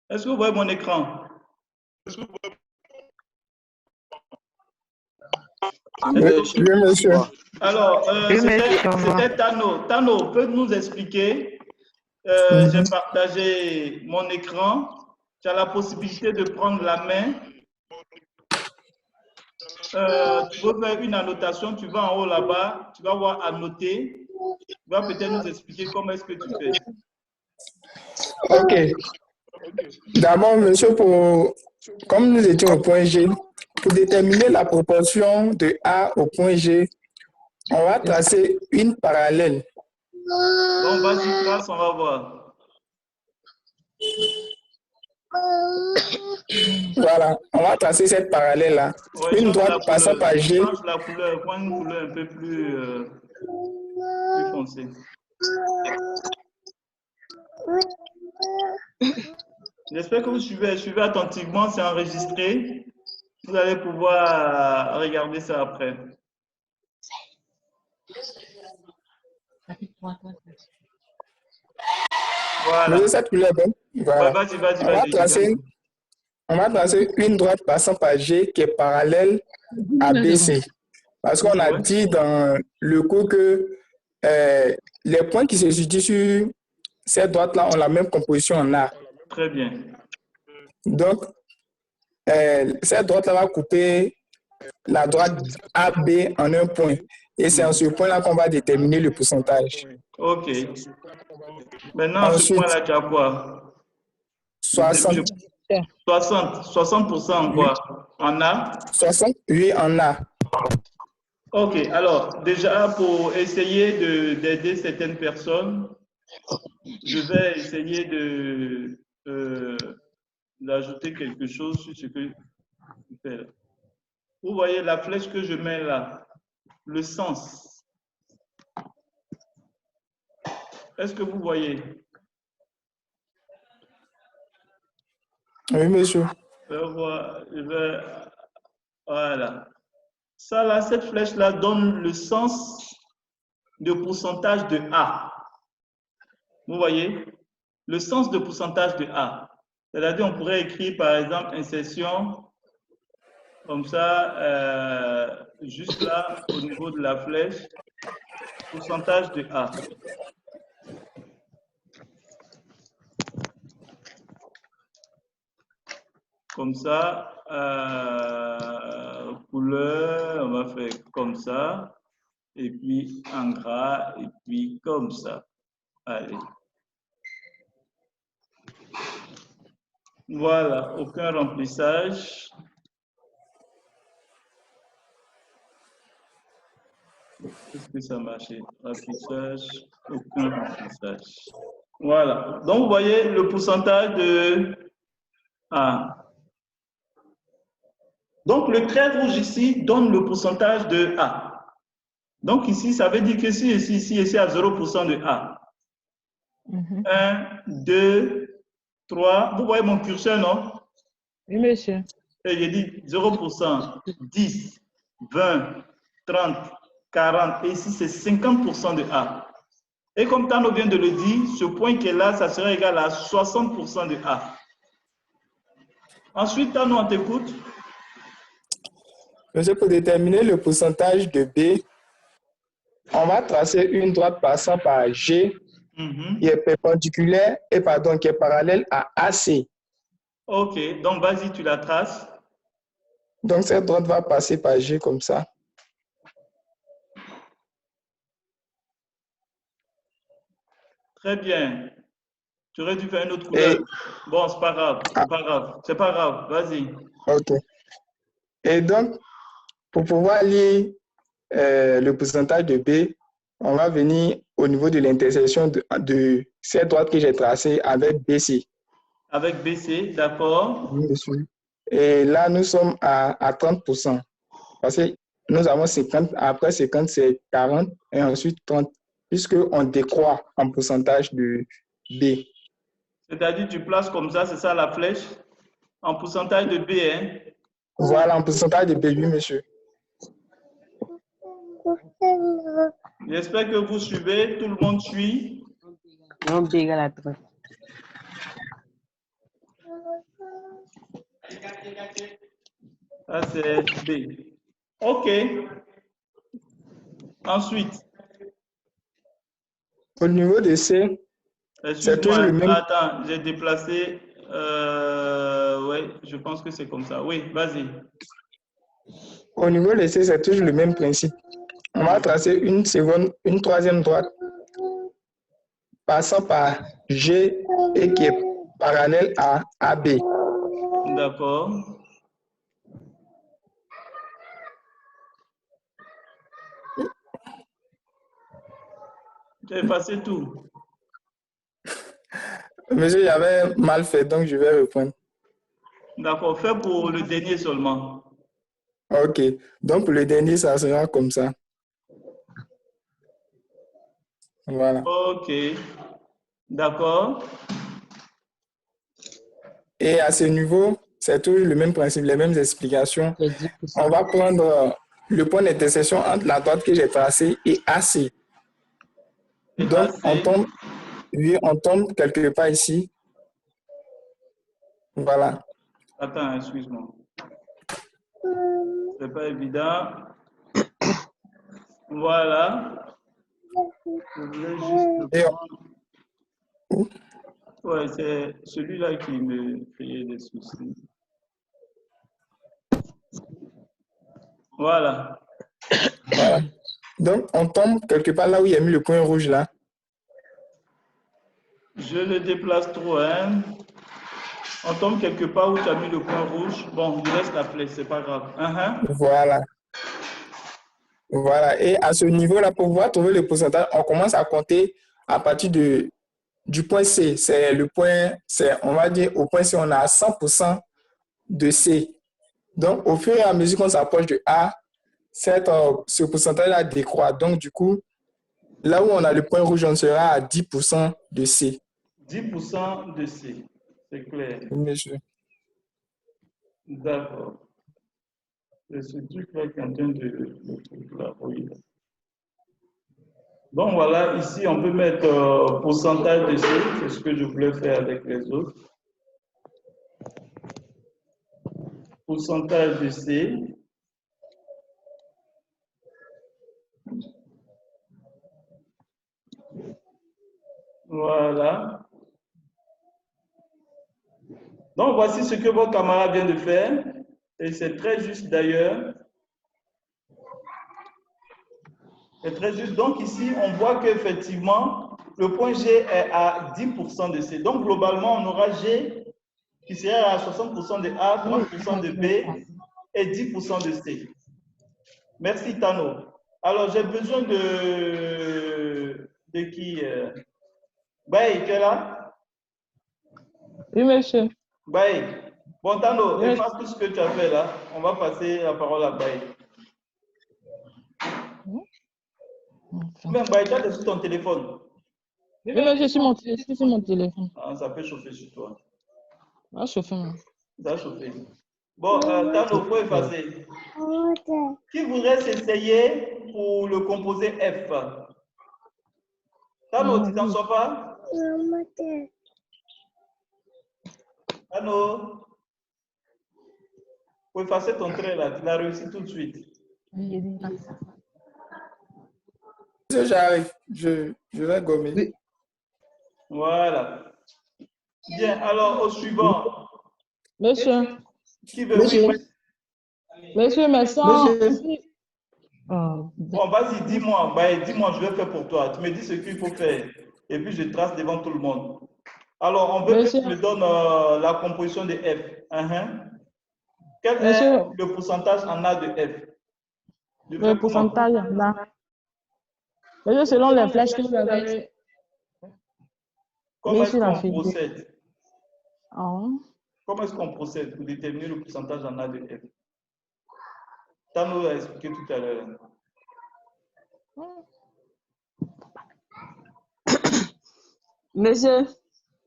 Est-ce que vous voyez mon écran? Oui, monsieur. Alors, c'était Tano. Tano, peut nous expliquer? J'ai partagé mon écran. Tu as la possibilité de prendre la main. Tu veux faire une annotation, tu vas en haut là-bas, tu vas voir annoter. Tu vas peut-être nous expliquer comment est-ce que tu fais. Ok. D'abord, monsieur, comme nous étions au point G, pour déterminer la proportion de A au point G, on va tracer une parallèle. Bon, vas-y, trace, on va voir. Voilà, on va tracer cette parallèle-là. Ouais, Une droite passant par G. Change la couleur, prends une couleur un peu plus foncée. J'espère que vous suivez attentivement, c'est enregistré. Vous allez pouvoir regarder ça après. Voilà. Cette couleur est bonne. Voilà. Vas-y. On va tracer une droite passant par G qui est parallèle à BC. Parce qu'on a dit dans le cours que les points qui se situent sur cette droite-là ont la même composition en A. Très bien. Donc, cette droite-là va couper la droite AB en un point. Et c'est en ce point-là qu'on va déterminer le pourcentage. OK. Maintenant, ce point-là, tu as quoi? 60. 60% en quoi? En A? 60, oui, en A. OK. Alors, déjà, pour essayer d'aider certaines personnes, je vais essayer d'ajouter quelque chose sur ce que je fais là. Vous voyez la flèche que je mets là, le sens. Est-ce que vous voyez? Oui, monsieur. Voilà. Ça là, cette flèche-là donne le sens de pourcentage de A. Vous voyez? Le sens de pourcentage de A. C'est-à-dire, on pourrait écrire, par exemple, insertion, comme ça, juste là, au niveau de la flèche, pourcentage de A. Comme ça, couleur, on va faire comme ça, et puis en gras, et puis comme ça. Allez. Voilà, aucun remplissage. Est-ce que ça marche? Remplissage, aucun remplissage. Voilà. Donc, vous voyez le pourcentage de A. Donc, le trait rouge ici donne le pourcentage de A. Donc, ici, ça veut dire que si ici à 0% de A. 1, 2, 3. Vous voyez mon curseur, non? Oui, monsieur. Et j'ai dit 0%, 10, 20, 30, 40. Et ici, c'est 50% de A. Et comme Tano vient de le dire, ce point qui est là, ça serait égal à 60% de A. Ensuite, Tano, on t'écoute. Monsieur, pour déterminer le pourcentage de B, on va tracer une droite passant par G qui est perpendiculaire et qui est parallèle à AC. Ok, donc vas-y, tu la traces. Donc cette droite va passer par G comme ça. Très bien. Tu aurais dû faire une autre couleur. Bon, c'est pas grave, c'est pas grave. C'est pas grave, vas-y. Ok. Et donc, pour pouvoir lire le pourcentage de B, on va venir au niveau de l'intersection de cette droite que j'ai tracée avec BC. Avec BC, d'accord. Et là, nous sommes à 30%. Parce que nous avons 50, après 50, c'est 40 et ensuite 30, puisqu'on décroît en pourcentage de B. C'est-à-dire, tu places comme ça, c'est ça la flèche, en pourcentage de B, hein? Voilà, en pourcentage de B, oui, monsieur. J'espère que vous suivez, tout le monde suit. Non, B égale à 30. Ça, c'est B. OK. Ensuite, Au niveau de C, c'est toujours excuse-moi, le même. attends, j'ai déplacé. Oui, je pense que c'est comme ça. Oui, vas-y. Au niveau de C, c'est toujours le même principe. On va tracer une troisième droite passant par G et qui est parallèle à AB. D'accord. J'ai effacé tout. Monsieur, j'avais mal fait, donc je vais reprendre. D'accord, fais pour le dernier seulement. OK. Donc, pour le dernier, ça sera comme ça. Voilà. OK. D'accord. Et à ce niveau, c'est toujours le même principe, les mêmes explications. C'est 10%. On va prendre le point d'intersection entre la droite que j'ai tracée et AC. Et Donc, AC. on tombe quelque part ici. Voilà. Attends, excuse-moi. C'est pas évident. Voilà. Je voulais juste Et prendre. Ouais, c'est celui-là qui me créait des soucis. Voilà. voilà. Donc, on tombe quelque part là où il y a mis le point rouge là. Je le déplace trop, hein. On tombe quelque part où tu as mis le point rouge. Bon, je laisse la flèche, c'est pas grave. Voilà. Voilà. Et à ce niveau-là, pour pouvoir trouver le pourcentage, on commence à compter à partir du point C. C'est le point, on va dire, au point C, on a 100% de C. Donc, au fur et à mesure qu'on s'approche de A, ce pourcentage-là décroît. Donc, du coup, là où on a le point rouge, on sera à 10% de C. 10% de C, c'est clair. Oui, monsieur. D'accord. C'est ce truc-là qui est en train de... Oui. Donc voilà, ici on peut mettre pourcentage de C, c'est ce que je voulais faire avec les autres. Pourcentage de C. Voilà. Donc voici ce que votre camarade vient de faire. Et c'est très juste d'ailleurs. C'est très juste. Donc ici, on voit qu'effectivement, le point G est à 10% de C. Donc globalement, on aura G qui sera à 60% de A, 30% de B et 10% de C. Merci Tano. Alors j'ai besoin de qui Baye, tu es là? Oui, monsieur. Baye. Bon Tano, Oui. efface tout ce que tu as fait là. On va passer la parole à Baye. Même Baye, tu as sur ton téléphone. Oui, monsieur, sur mon téléphone. Ah, ça peut chauffer sur toi. Va chauffer, moi. Ça a chauffé. Bon, Tano, il faut effacer. Qui voudrait s'essayer pour le composé F? Tano, tu t'en sors pas? Tano, faut effacer ton trait là, tu l'as réussi tout de suite. J'arrive, je vais gommer. Oui. Voilà. Bien, alors au suivant. Monsieur. Qui veut? Oui. Monsieur, mais sans... Bon, vas-y, dis-moi. Bah, dis-moi, je vais faire pour toi. Tu me dis ce qu'il faut faire. Et puis, je trace devant tout le monde. Alors, on veut que tu me donnes la composition de F. Quel est le pourcentage en A de F? Le pourcentage en A. Monsieur, selon les flèches que vous avez... Comment est-ce qu'on procède? Comment est-ce qu'on procède pour déterminer le pourcentage en A de F? Tano a expliqué tout à l'heure. Monsieur,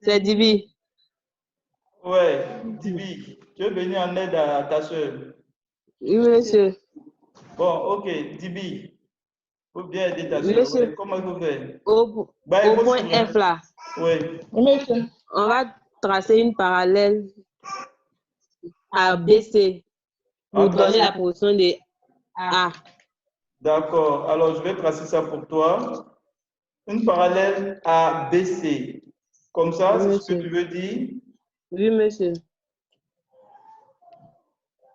C'est Dibi. Ouais, Dibi, tu veux venir en aide à ta soeur? Oui, monsieur. Bon, ok, Dibi, faut bien aider ta Oui, soeur. monsieur. Ouais. Comment il faut faire? Au Il faut point suivre, hein. F là, Oui. Monsieur. on va tracer une parallèle à BC pour donner la position de A. D'accord. Alors, je vais tracer ça pour toi. Une parallèle à BC. Comme ça, Oui, c'est ce que monsieur. tu veux dire. Oui, monsieur.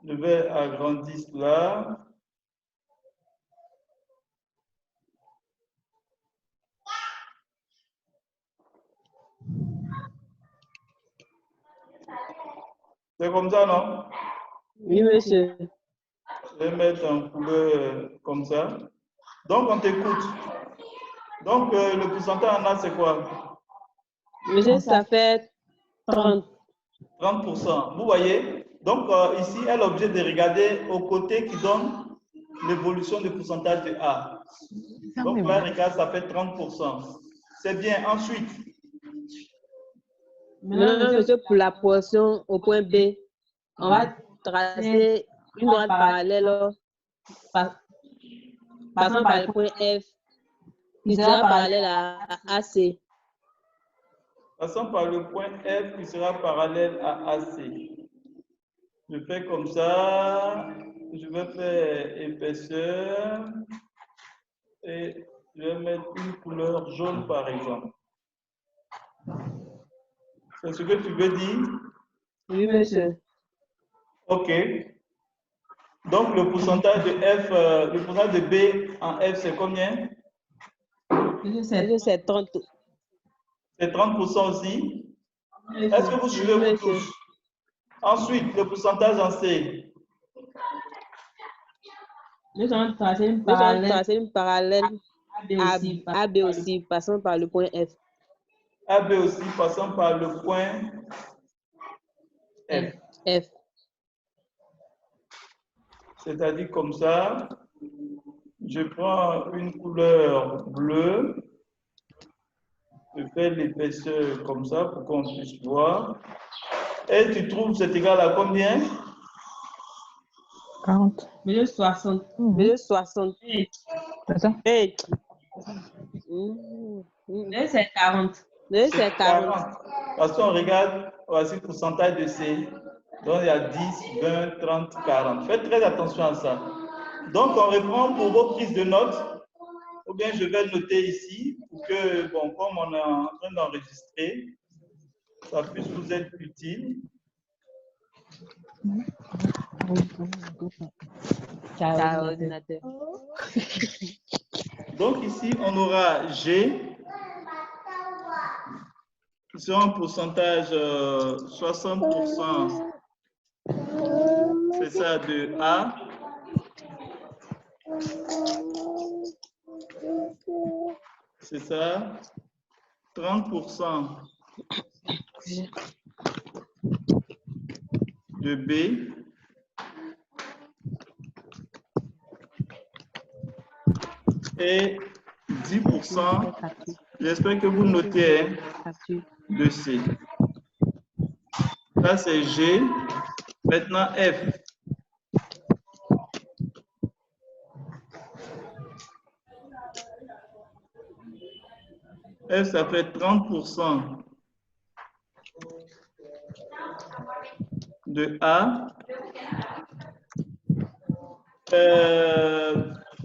Je vais agrandir cela. C'est comme ça, non? Oui, monsieur. Je vais mettre en couleur comme ça. Donc, on t'écoute. Donc, le pourcentage en A, c'est quoi? Monsieur, ça fait 30. 30%. Vous voyez? Donc, ici, elle est obligée de regarder au côté qui donne l'évolution du pourcentage de A. Donc, là, regarde, ça fait 30%. C'est bien. Ensuite, Maintenant, monsieur, pour la portion au point B, on va tracer une droite parallèle passant par le point F qui sera parallèle à AC. passons par le point F qui sera parallèle à AC. Je fais comme ça. Je vais faire épaisseur. Et je vais mettre une couleur jaune, par exemple. C'est ce que tu veux dire? Oui, monsieur. OK. Donc, le pourcentage de F, le pourcentage de B en F, c'est combien? Monsieur, c'est 30. C'est 30% aussi. Est-ce que vous suivez vous tous? Ensuite, le pourcentage en C. Nous allons tracer une parallèle à B aussi, passant par le point F. AB aussi, passant par le point F. F. C'est-à-dire comme ça, je prends une couleur bleue, je fais l'épaisseur comme ça pour qu'on puisse voir. Et tu trouves c'est égal à combien? 40. Milieu 60. Milieu 60. C'est ça? Hey. C'est 40. C'est 40. Parce qu'on regarde, voici le pourcentage de C. Donc il y a 10, 20, 30, 40. Faites très attention à ça. Donc on reprend pour vos prises de notes. Ou bien je vais noter ici pour que, bon, comme on est en train d'enregistrer, ça puisse vous être utile. Ordinateur. Donc ici, on aura G, qui sera un pourcentage 60%, c'est ça, de A. C'est ça. 30% de B. Et 10%, j'espère que vous notez, hein, de C. Ça, c'est G. Maintenant, F. F, ça fait 30% de A.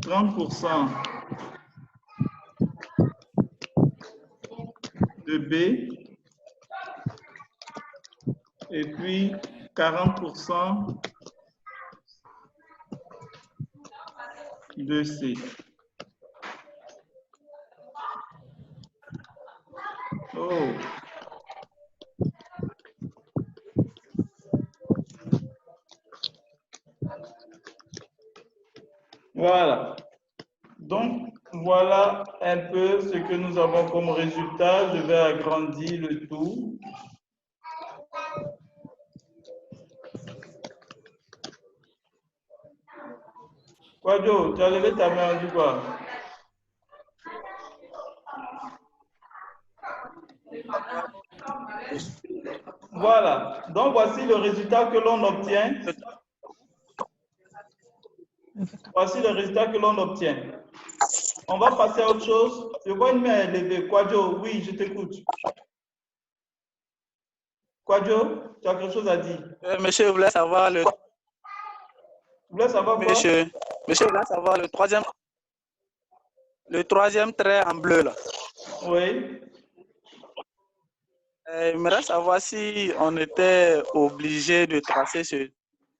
30% de B. Et puis 40% de C. Oh. Voilà. Donc, voilà un peu ce que nous avons comme résultat. Je vais agrandir le tout. Quoi, Joe? Tu as levé ta main, on dit quoi? Voilà. Donc, voici le résultat que l'on obtient. Voici le résultat que l'on obtient. On va passer à autre chose. Je vois une main élevée. Quadio, oui, je t'écoute. Quadio, tu as quelque chose à dire? Monsieur, je voulais savoir le... Tu voulais savoir quoi? Monsieur, je voulais savoir le troisième trait en bleu, là. Oui. J'aimerais savoir si on était obligé de tracer ce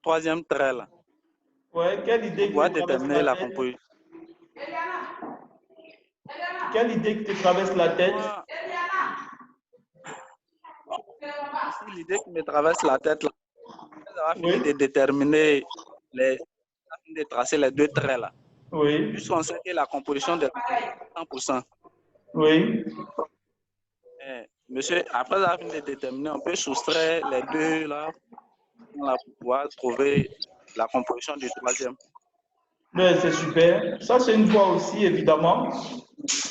troisième trait-là. Oui, quelle idée pour qui te traverse déterminer la la tête? composition. Quelle idée qui te traverse la tête? L'idée qui me traverse la tête, là, c'est d'avoir fini Oui. de déterminer, de tracer les deux traits là. Oui. Puisqu'on sait que la composition de 100%. Oui. Monsieur, après avoir fini de déterminer, on peut soustraire les deux là pour pouvoir trouver la composition du troisième. Mais c'est super. Ça, c'est une voie aussi, évidemment.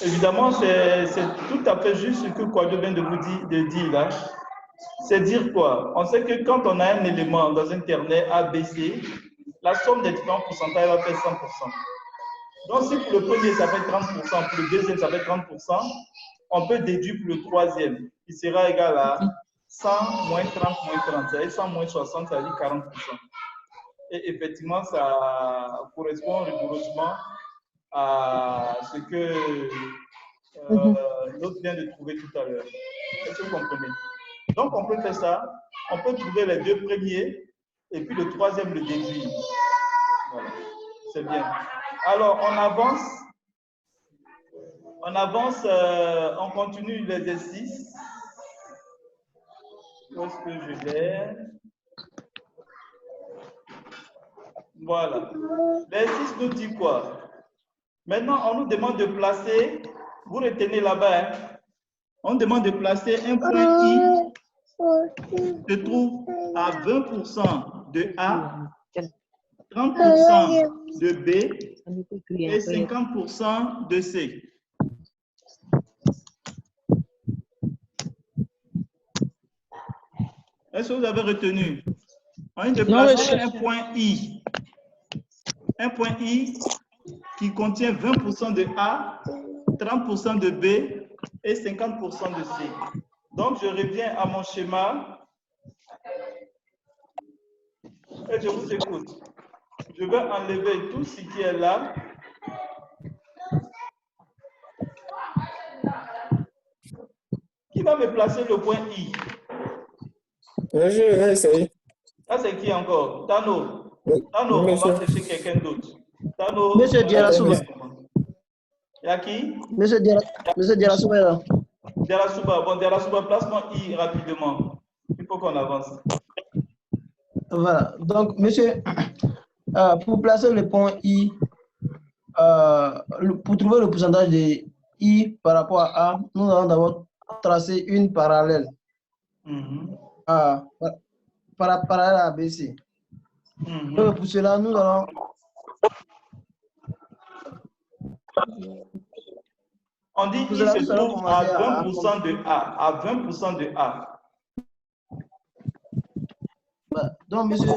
Évidemment, c'est tout à fait juste ce que Quadio vient de vous dire là. C'est dire quoi? On sait que quand on a un élément dans un ternaire A, B, C, la somme des différents pourcentages va faire 100%. Donc, si pour le premier, ça fait 30%, pour le deuxième, ça fait 30%, on peut déduire pour le troisième, qui sera égal à 100 moins 30 moins 30. C'est-à-dire 100 moins 60, ça veut dire 40%. Et effectivement, ça correspond rigoureusement à ce que l'autre vient de trouver tout à l'heure. Est-ce que vous comprenez? Donc, on peut faire ça. On peut trouver les deux premiers et puis le troisième le déduire. Voilà. C'est bien. Alors, on avance, on continue l'exercice. Où est-ce que je l'ai? Voilà. L'exercice nous dit quoi? Maintenant, on nous demande de placer, vous retenez là-bas, hein? On demande de placer un point I se trouve à 20% de A, 30% de B et 50% de C. Est-ce que vous avez retenu? On vient de placer un point I. Un point I qui contient 20% de A, 30% de B et 50% de C. Donc, je reviens à mon schéma et je vous écoute. Je vais enlever tout ce qui est là. Qui va me placer le point I? Je vais essayer. Ça, c'est qui encore? Tano. Tano, on va chercher quelqu'un d'autre. Tano. Monsieur Diarasouba. Il y a qui? Monsieur Diarasouba est là. Diarasouba. Bon, Diarasouba, place-moi I rapidement. Il faut qu'on avance. Voilà. Donc, monsieur, pour placer le point I, pour trouver le pourcentage de I par rapport à A, nous allons d'abord tracer une parallèle. Parallèle à ABC. Donc, pour cela, nous allons... On dit qu'il se trouve à 20% de A. À 20% de A. Donc, monsieur,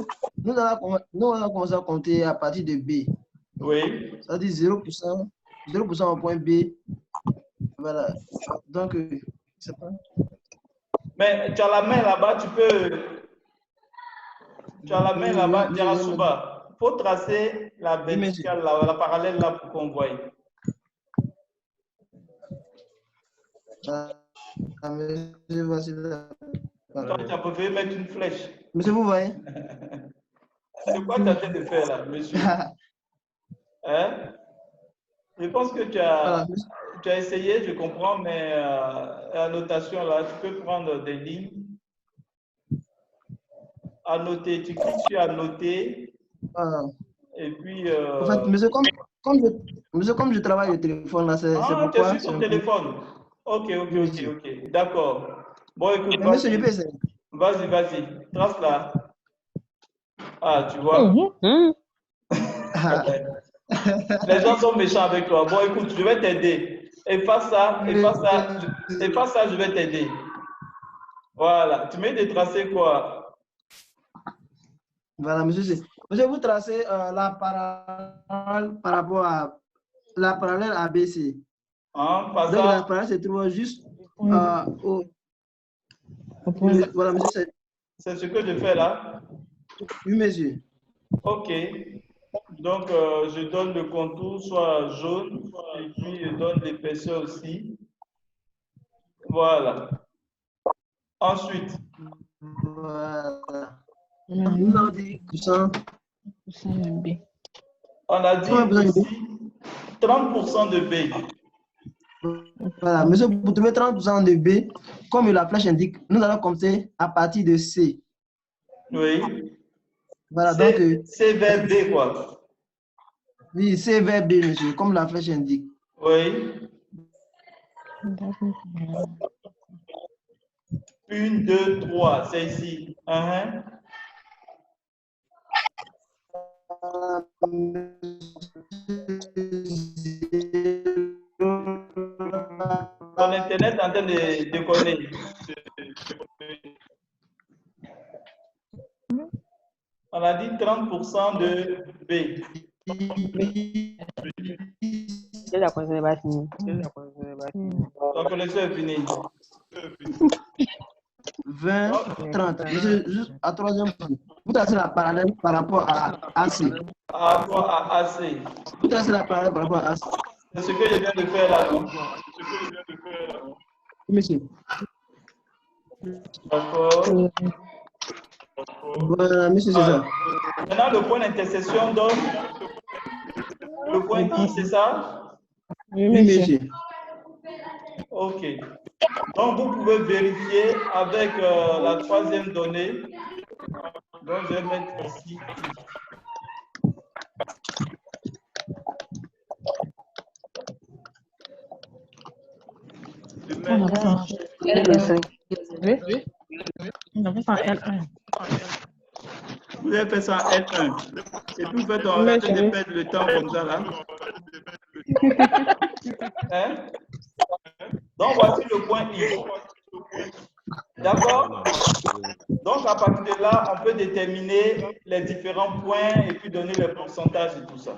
nous allons commencer à compter à partir de B. Oui. Ça dit 0%, 0% au point B. Voilà. Donc, c'est pas... Mais tu as la main là-bas, tu peux... Tu as la main là-bas, Diarasouba. Il faut tracer la verticale, la parallèle là pour qu'on voie. Monsieur, voici là. Toi, tu as préféré mettre une flèche. Monsieur, vous voyez? C'est quoi tu as fait de faire là, monsieur? Hein? Je pense que tu as essayé, je comprends, mais la notation là, tu peux prendre des lignes. Annoter, tu cliques sur annoter. Et puis. En fait, monsieur, comme je travaille au téléphone là, c'est pourquoi. Tu es sur ton téléphone. Ok. D'accord. Bon, écoute, monsieur, je peux essayer. Vas-y. Trace là. Ah, tu vois. Les gens sont méchants avec toi. Bon, écoute, je vais t'aider. Efface ça, je vais t'aider. Voilà. Tu mets des tracés quoi? Voilà, monsieur. Monsieur, vous tracez la parallèle par rapport à la parallèle ABC. En Donc, passant. la parallèle se trouve juste au. Voilà, monsieur. C'est ce que je fais là? Oui, monsieur. Ok. Donc, je donne le contour soit jaune et puis je donne l'épaisseur aussi. Voilà. Ensuite. Voilà. On a dit 30% de B. On a dit aussi 30% de B. Voilà, monsieur, vous trouvez 30% de B, comme la flèche indique, nous allons compter à partir de C. Oui. Voilà, C, donc. C vers B, quoi. Oui, C vers B, monsieur, comme la flèche indique. Oui. 1, 2, 3, c'est ici. Ton internet est en train de déconner. On a dit 30% de B. C'est la conservation. La connexion est finie. 20, 30. Juste à troisième point. Vous tracez la parallèle par rapport à AC. Par rapport à AC. Vous tracez la parallèle par rapport à AC. C'est ce que je viens de faire là, non? Monsieur. D'accord. Voilà, monsieur, c'est ça. Maintenant, le point d'intersection donne le point I, c'est ça? Oui, Oui, monsieur. monsieur. Ok. Donc, vous pouvez vérifier avec la troisième donnée. Donc, je vais mettre ici. On a fait un L1. On a fait un L1. Vous avez fait ça en L1. Et puis, vous faites en train de perdre le temps comme ça, là. Hein? Donc, voici le point I. D'accord? Donc, à partir de là, on peut déterminer les différents points et puis donner le pourcentage et tout ça.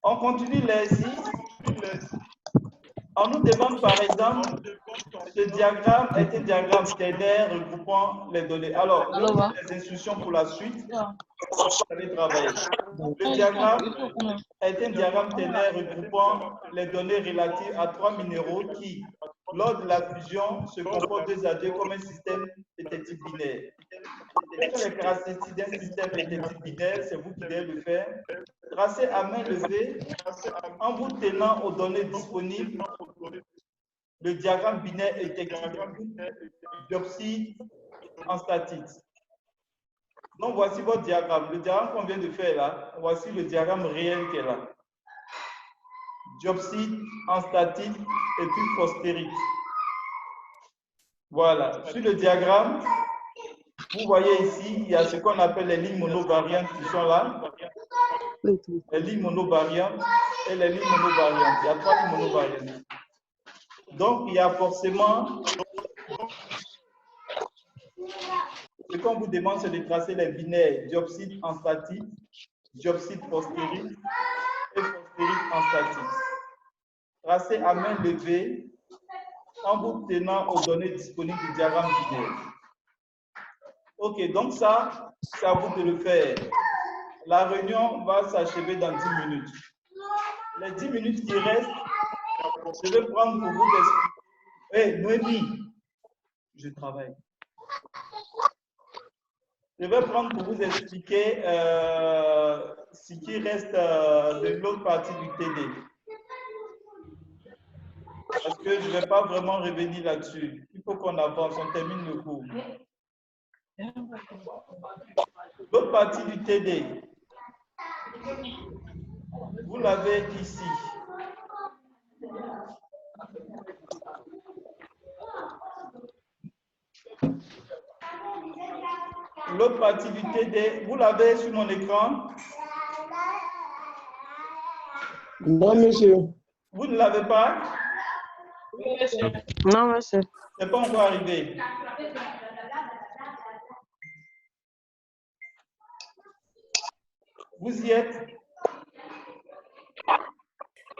On continue l'exercice. On nous demande par exemple, ce diagramme est un diagramme ternaire regroupant les données. Alors, je vous donne les instructions pour la suite. Vous allez travailler. Le diagramme est un diagramme ternaire regroupant les données relatives à trois minéraux qui, lors de la fusion, se comportent deux à deux comme un système de type binaire. Quelles sont les caractéristiques d'un système de type binaire? C'est vous qui devez le faire. Tracez à main levée en vous tenant aux données disponibles le diagramme binaire électrique diopside en statique. Donc, voici votre diagramme. Le diagramme qu'on vient de faire là, voici le diagramme réel qui est là. Diopside en statique et puis phosphérique. Voilà. Sur le diagramme, vous voyez ici, il y a ce qu'on appelle les lignes monovariantes qui sont là. Les lignes monovariantes et les lignes monovariantes. Il y a trois lignes monovariantes. Donc, il y a forcément, ce qu'on vous demande, c'est de tracer les binaires diopside en statique, diopside phosphérique et phosphérique en statique. Tracez à main levée en vous tenant aux données disponibles du diagramme binaire. Ok, donc ça, c'est à vous de le faire. La réunion va s'achever dans 10 minutes. Les 10 minutes qui restent, je vais prendre pour vous expliquer. Hé, Noémie, je travaille. Je vais prendre pour vous expliquer ce qui reste de l'autre partie du TD. Parce que je ne vais pas vraiment revenir là-dessus. Il faut qu'on avance, on termine le cours. L'autre partie du TD, vous l'avez ici. L'autre partie du TD, vous l'avez sur mon écran? Non, monsieur. Vous ne l'avez pas? Non, monsieur. C'est pas encore arrivé. Vous y êtes?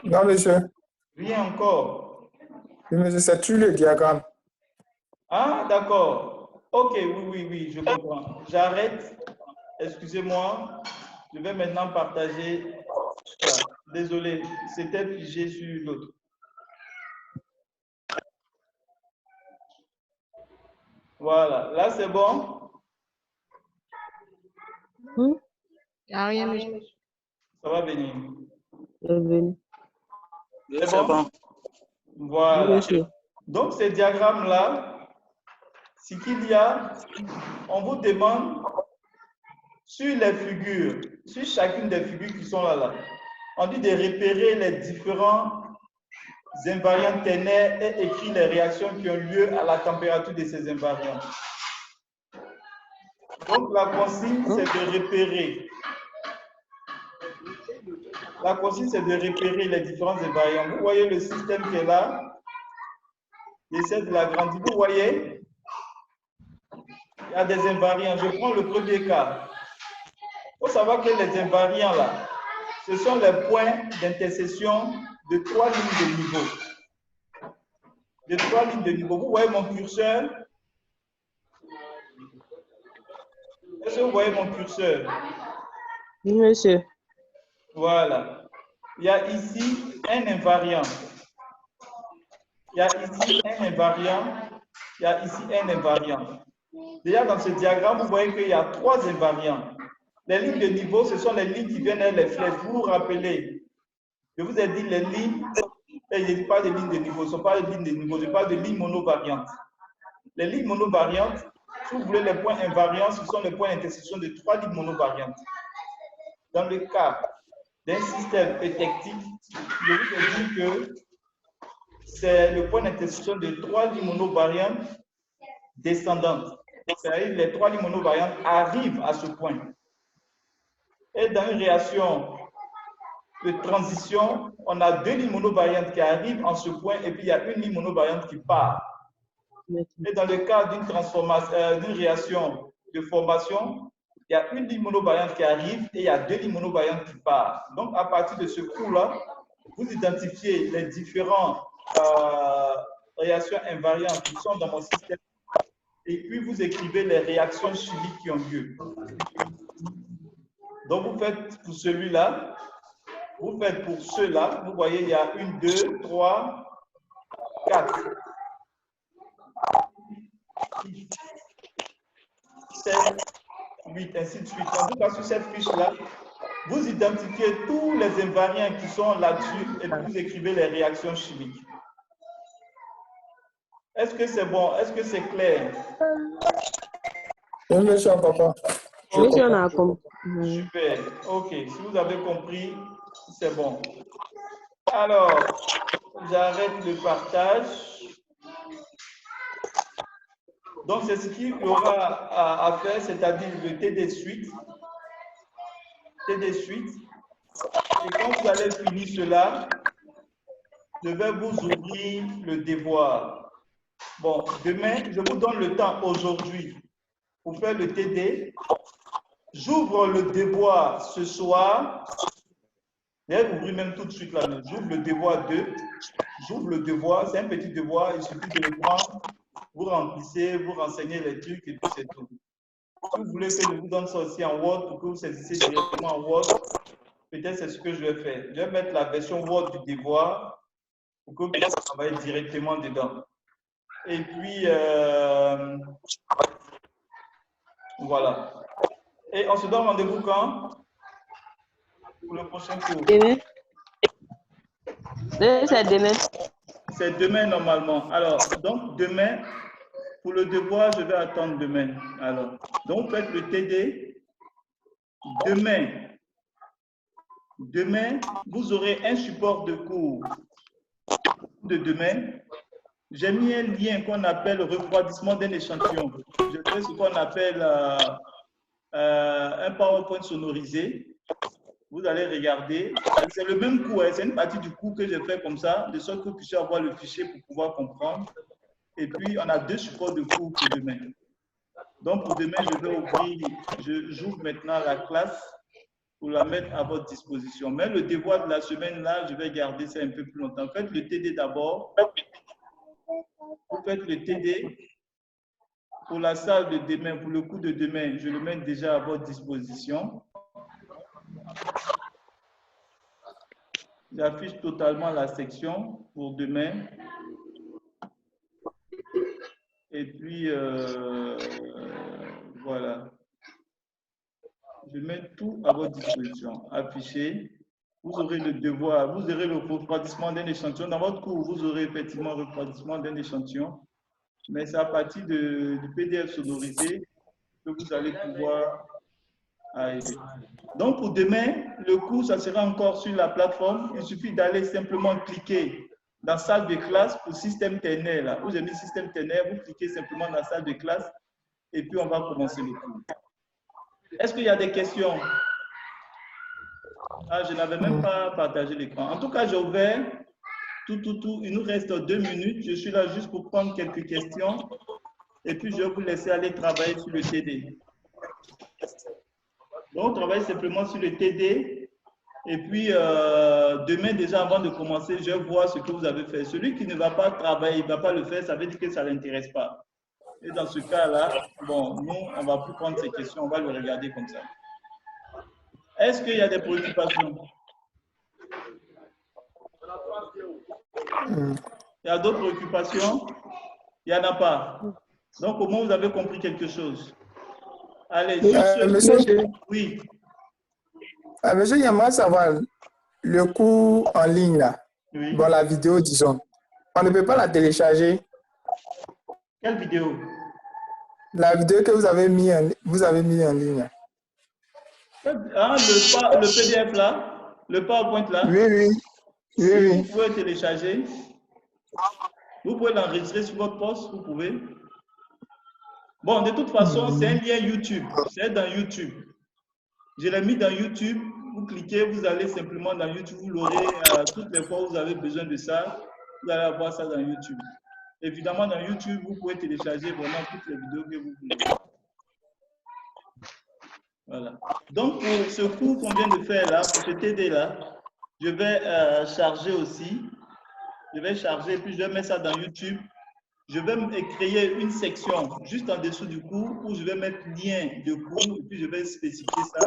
Non, monsieur. Rien encore. Oui, monsieur, c'est sur le diagramme. Ah, d'accord. Ok, oui, je comprends. J'arrête. Excusez-moi. Je vais maintenant partager ça. Désolé, c'était figé sur l'autre. Voilà, là c'est bon. Il n'y a rien, monsieur. Ça va venir. Oui, c'est bon. Voilà. Monsieur. Donc, ces diagrammes-là, ce qu'il y a, on vous demande sur les figures, sur chacune des figures qui sont là, on dit de repérer les différents invariants ternaires et écrire les réactions qui ont lieu à la température de ces invariants. Donc, la consigne, c'est de repérer. La consigne, c'est de repérer les différents invariants. Vous voyez le système qui est là. J'essaie de l'agrandir. Vous voyez, il y a des invariants. Je prends le premier cas. Il faut savoir que les invariants, là, ce sont les points d'intersection de 3 lignes de niveau. De 3 lignes de niveau. Vous voyez mon curseur? Est-ce que vous voyez mon curseur? Oui, monsieur. Voilà. Il y a ici un invariant. Il y a ici un invariant. Il y a ici un invariant. Déjà, dans ce diagramme, vous voyez qu'il y a 3 invariants. Les lignes de niveau, ce sont les lignes qui viennent les flèches. Vous vous rappelez, je vous ai dit les lignes, et je ne dis pas de lignes de niveau, ce ne sont pas des lignes de niveau, je parle de lignes monovariantes. Les lignes monovariantes, si vous voulez les points invariants, ce sont les points d'intersection de 3 lignes monovariantes. Dans le cas d'un système eutectique, je vous ai dit que c'est le point d'intersection de 3 lignes monovariantes descendantes. C'est-à-dire les 3 lignes monovariantes arrivent à ce point. Et dans une réaction de transition, on a 2 lignes monovariantes qui arrivent en ce point et puis il y a une ligne monovariante qui part. Et dans le cas d'une transformation, d'une réaction de formation, il y a une ligne monovariante qui arrive et il y a 2 lignes monovariantes qui partent. Donc, à partir de ce coup-là, vous identifiez les différentes réactions invariantes qui sont dans mon système et puis vous écrivez les réactions chimiques qui ont lieu. Donc, vous faites pour celui-là, vous faites pour ceux-là, vous voyez, il y a 1, 2, 3, 4, 6, 7, 8, ainsi de suite. En tout cas, sur cette fiche-là, vous identifiez tous les invariants qui sont là-dessus et vous écrivez les réactions chimiques. Est-ce que c'est bon? Est-ce que c'est clair? Oui, monsieur, papa. Oui, on a compris. Super. OK. Si vous avez compris, c'est bon. Alors, j'arrête le partage. Donc, c'est ce qu'il y aura à faire, c'est-à-dire le TD suite. TD suite. Et quand vous allez finir cela, je vais vous ouvrir le devoir. Bon, demain, je vous donne le temps aujourd'hui pour faire le TD. J'ouvre le devoir ce soir. Je vais ouvrir même tout de suite là. J'ouvre le devoir 2. J'ouvre le devoir. C'est un petit devoir. Il suffit de le prendre. Vous remplissez, vous renseignez les trucs et puis c'est tout. Si vous voulez que je vous donne ça aussi en Word pour que vous saisissiez directement en Word, peut-être c'est ce que je vais faire. Je vais mettre la version Word du devoir pour que vous puissiez travailler directement dedans. Et puis, voilà. Et on se donne rendez-vous quand? Pour le prochain cours. Demain. C'est demain. C'est demain normalement. Alors, donc demain, pour le devoir, je vais attendre demain. Alors, donc faites le TD. Demain, vous aurez un support de cours de demain. J'ai mis un lien qu'on appelle refroidissement d'un échantillon. Je fais ce qu'on appelle un PowerPoint sonorisé. Vous allez regarder. C'est le même cours, c'est une partie du cours que j'ai fait comme ça, de sorte que vous puissiez avoir le fichier pour pouvoir comprendre. Et puis, on a 2 supports de cours pour demain. Donc, pour demain, j'ouvre maintenant la classe pour la mettre à votre disposition. Mais le devoir de la semaine, là, je vais garder ça un peu plus longtemps. Faites le TD d'abord. Vous faites le TD. Pour la salle de demain, pour le cours de demain, je le mets déjà à votre disposition. J'affiche totalement la section pour demain. Et puis, voilà. Je mets tout à votre disposition. Affiché. Vous aurez le devoir, vous aurez le refroidissement d'un échantillon. Dans votre cours, vous aurez effectivement le refroidissement d'un échantillon. Mais c'est à partir du PDF sonorisé que vous allez pouvoir arriver. Donc, pour demain, le cours, ça sera encore sur la plateforme. Il suffit d'aller simplement cliquer dans salle de classe pour système ternaire. Là, où j'ai mis système ternaire, vous cliquez simplement dans salle de classe et puis on va commencer le cours. Est-ce qu'il y a des questions? Ah, je n'avais même pas partagé l'écran. En tout cas, j'ai ouvert tout. Il nous reste 2 minutes. Je suis là juste pour prendre quelques questions. Et puis, je vais vous laisser aller travailler sur le TD. Donc, on travaille simplement sur le TD. Et puis, demain, déjà, avant de commencer, je vais voir ce que vous avez fait. Celui qui ne va pas travailler, il ne va pas le faire, ça veut dire que ça ne l'intéresse pas. Et dans ce cas-là, bon, nous, on ne va plus prendre ces questions. On va le regarder comme ça. Est-ce qu'il y a des préoccupations? Il y a d'autres préoccupations? Il n'y en a pas. Donc, au moins, vous avez compris quelque chose. Allez, sur ce... Monsieur, oui. Monsieur, j'aimerais savoir le cours en ligne, là. Oui. Bon, la vidéo, disons. On ne peut pas la télécharger. Quelle vidéo? La vidéo que vous avez mis en ligne. Ah, le PDF là? Le PowerPoint là? Oui. Vous pouvez télécharger. Vous pouvez l'enregistrer sur votre poste, vous pouvez. Bon, de toute façon, c'est un lien YouTube. C'est dans YouTube. Je l'ai mis dans YouTube. Vous cliquez, vous allez simplement dans YouTube. Vous l'aurez toutes les fois où vous avez besoin de ça. Vous allez avoir ça dans YouTube. Évidemment, dans YouTube, vous pouvez télécharger vraiment toutes les vidéos que vous voulez. Voilà. Donc, pour ce cours qu'on vient de faire là, pour ce TD là, je vais charger aussi. Je vais charger, puis je vais mettre ça dans YouTube. Je vais créer une section juste en dessous du cours où je vais mettre lien de cours et puis je vais spécifier ça.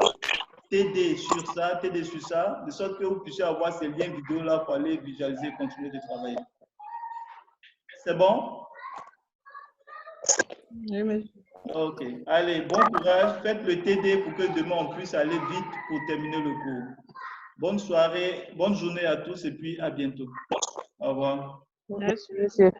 TD sur ça, TD sur ça, de sorte que vous puissiez avoir ces liens vidéo là pour aller visualiser et continuer de travailler. C'est bon? Oui, monsieur. Ok. Allez, bon courage. Faites le TD pour que demain on puisse aller vite pour terminer le cours. Bonne soirée, bonne journée à tous et puis à bientôt. Au revoir. Merci, monsieur.